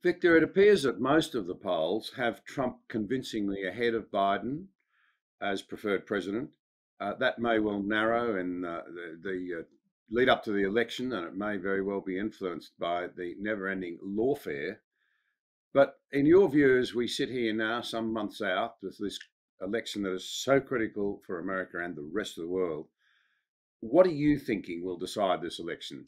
Victor, it appears that most of the polls have Trump convincingly ahead of Biden as preferred president. That may well narrow in the lead up to the election, and it may very well be influenced by the never-ending lawfare. But in your view, as we sit here now, some months out, with this election that is so critical for America and the rest of the world, what are you thinking will decide this election?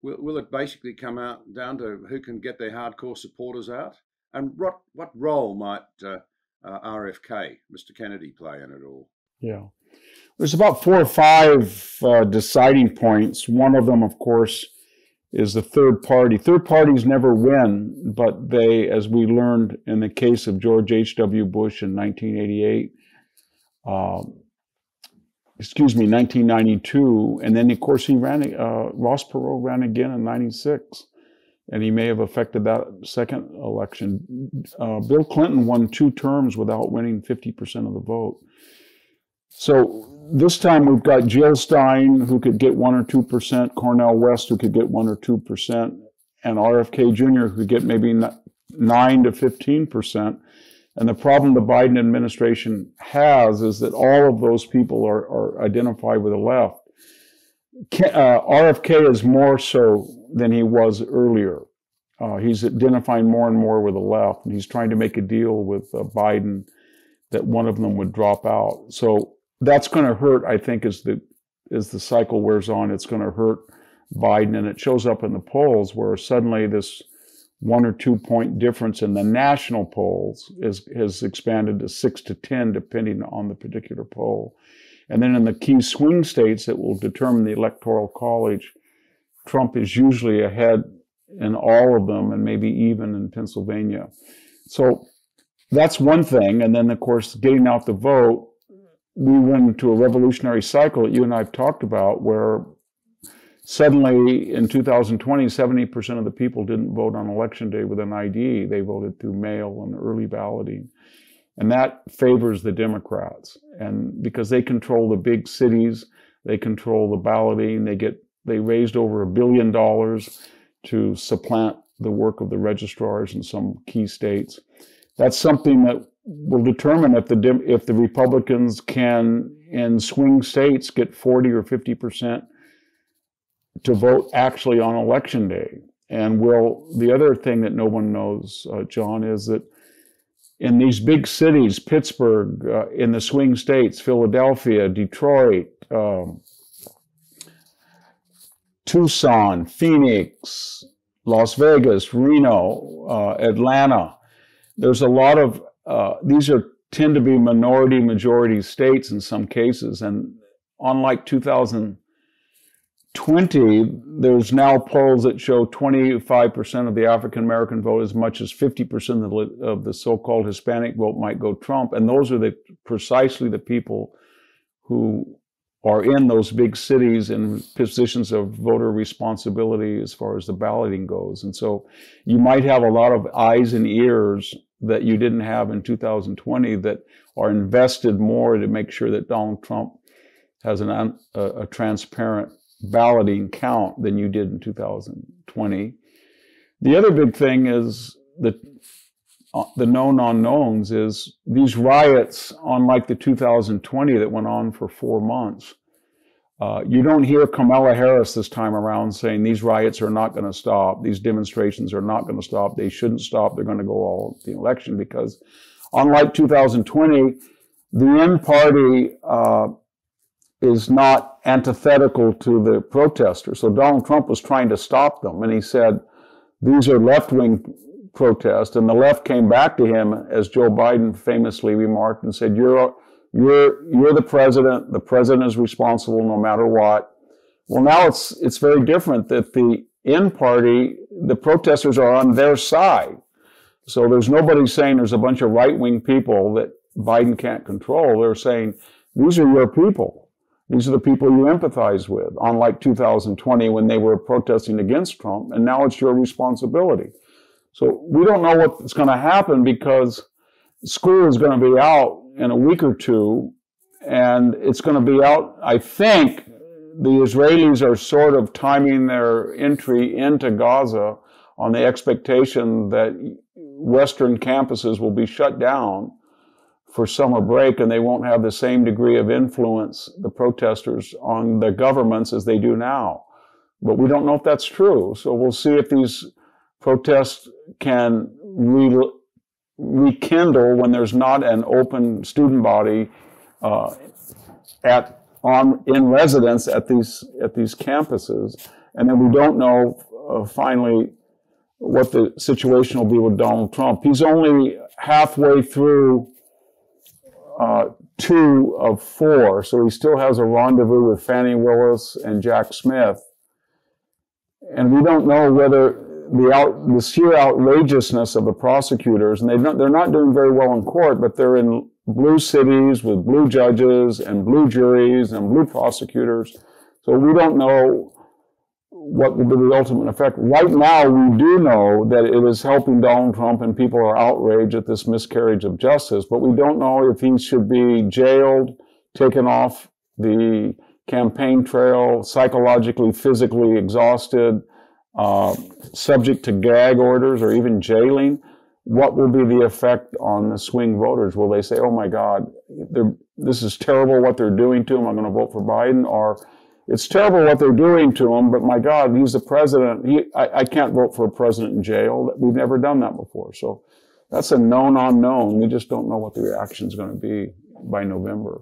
Will it basically come out down to who can get their hardcore supporters out? And what role might RFK, Mr. Kennedy, play in it all? Yeah. There's about 4 or 5 deciding points. One of them, of course, is the third party. Third parties never win, but they, as we learned in the case of George H.W. Bush in 1988, 1992, and then of course he ran. Ross Perot ran again in '96, and he may have affected that second election. Bill Clinton won 2 terms without winning 50% of the vote. So this time we've got Jill Stein, who could get 1 or 2%, Cornel West, who could get 1 or 2%, and RFK Jr., who could get maybe 9 to 15%. And the problem the Biden administration has is that all of those people are identified with the left. RFK is more so than he was earlier. He's identifying more and more with the left, and he's trying to make a deal with Biden that one of them would drop out. So that's going to hurt, I think, as the cycle wears on. It's going to hurt Biden, and it shows up in the polls where suddenly this 1 or 2 point difference in the national polls has expanded to 6 to 10, depending on the particular poll. And then in the key swing states that will determine the Electoral College, Trump is usually ahead in all of them, and maybe even in Pennsylvania. So that's one thing. And then, of course, getting out the vote, we went into a revolutionary cycle that you and I have talked about, where suddenly in 2020, 70% of the people didn't vote on election day with an ID. They voted through mail and early balloting. And that favors the Democrats. And because they control the big cities, they control the balloting, they raised over $1 billion to supplant the work of the registrars in some key states. That's something that will determine if the Republicans can, in swing states, get 40 or 50% to vote actually on election day. And the other thing that no one knows, John, is that in these big cities, Pittsburgh, in the swing states, Philadelphia, Detroit, Tucson, Phoenix, Las Vegas, Reno, Atlanta, there's a lot of, these tend to be majority states in some cases. And unlike 2020, there's now polls that show 25% of the African-American vote, as much as 50% of the so-called Hispanic vote might go Trump. And those are precisely the people who are in those big cities in positions of voter responsibility as far as the balloting goes. And so you might have a lot of eyes and ears that you didn't have in 2020 that are invested more to make sure that Donald Trump has a transparent balloting count than you did in 2020. The other big thing is the known unknowns is these riots, unlike the 2020 that went on for 4 months. You don't hear Kamala Harris this time around saying these riots are not going to stop, these demonstrations are not going to stop, they shouldn't stop, they're going to go all the election, because unlike 2020, the end party is not antithetical to the protesters. So Donald Trump was trying to stop them, and he said, these are left-wing protests, and the left came back to him, as Joe Biden famously remarked, and said, you're the president is responsible no matter what. Well, now it's very different that the end party, the protesters are on their side. So there's nobody saying there's a bunch of right-wing people that Biden can't control. They're saying, these are your people. These are the people you empathize with, unlike 2020 when they were protesting against Trump, and now it's your responsibility. So we don't know what's going to happen, because school is going to be out in a week or two, and it's going to be out, I think the Israelis are sort of timing their entry into Gaza on the expectation that Western campuses will be shut down for summer break and they won't have the same degree of influence, the protesters, on the governments as they do now. But we don't know if that's true. So we'll see if these protests can rekindle when there's not an open student body in residence at these campuses. And then we don't know finally what the situation will be with Donald Trump. He's only halfway through 2 of 4, so he still has a rendezvous with Fannie Willis and Jack Smith. And we don't know whether the sheer outrageousness of the prosecutors, and they're not doing very well in court, but they're in blue cities with blue judges and blue juries and blue prosecutors. So we don't know what will be the ultimate effect. Right now, we do know that it is helping Donald Trump and people are outraged at this miscarriage of justice, but we don't know if he should be jailed, taken off the campaign trail, psychologically, physically exhausted, subject to gag orders or even jailing. What will be the effect on the swing voters? Will they say, oh my God, this is terrible what they're doing to him, I'm going to vote for Biden? Or it's terrible what they're doing to him, but my God, he's the president. I can't vote for a president in jail. We've never done that before. So that's a known unknown. We just don't know what the reaction is going to be by November.